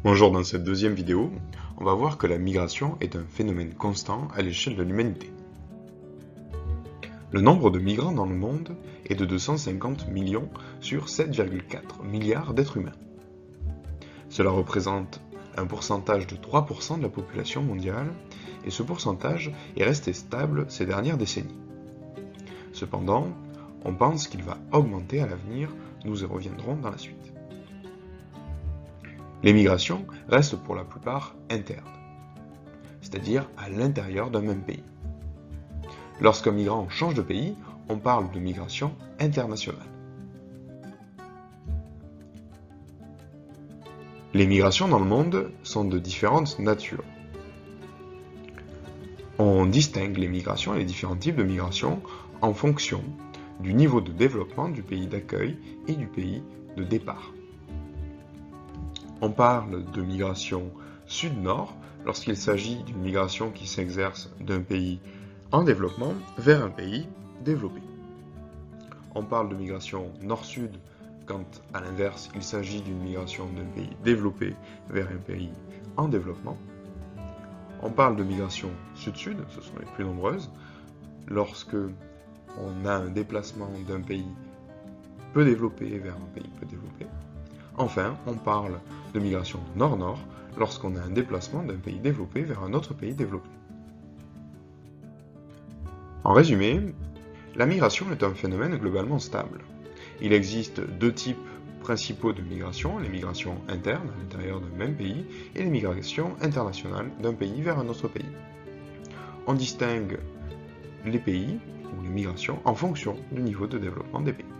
Bonjour, dans cette deuxième vidéo, on va voir que la migration est un phénomène constant à l'échelle de l'humanité. Le nombre de migrants dans le monde est de 250 millions sur 7,4 milliards d'êtres humains. Cela représente un pourcentage de 3% de la population mondiale et ce pourcentage est resté stable ces dernières décennies. Cependant, on pense qu'il va augmenter à l'avenir, nous y reviendrons dans la suite. Les migrations restent pour la plupart internes, c'est-à-dire à l'intérieur d'un même pays. Lorsqu'un migrant change de pays, on parle de migration internationale. Les migrations dans le monde sont de différentes natures. On distingue les migrations et les différents types de migrations en fonction du niveau de développement du pays d'accueil et du pays de départ. On parle de migration sud-nord lorsqu'il s'agit d'une migration qui s'exerce d'un pays en développement vers un pays développé. On parle de migration nord-sud quand, à l'inverse, il s'agit d'une migration d'un pays développé vers un pays en développement. On parle de migration sud-sud, ce sont les plus nombreuses, lorsque on a un déplacement d'un pays peu développé vers un pays peu développé. Enfin, on parle de migration nord-nord lorsqu'on a un déplacement d'un pays développé vers un autre pays développé. En résumé, la migration est un phénomène globalement stable. Il existe deux types principaux de migration, les migrations internes à l'intérieur d'un même pays et les migrations internationales d'un pays vers un autre pays. On distingue les pays ou les migrations en fonction du niveau de développement des pays.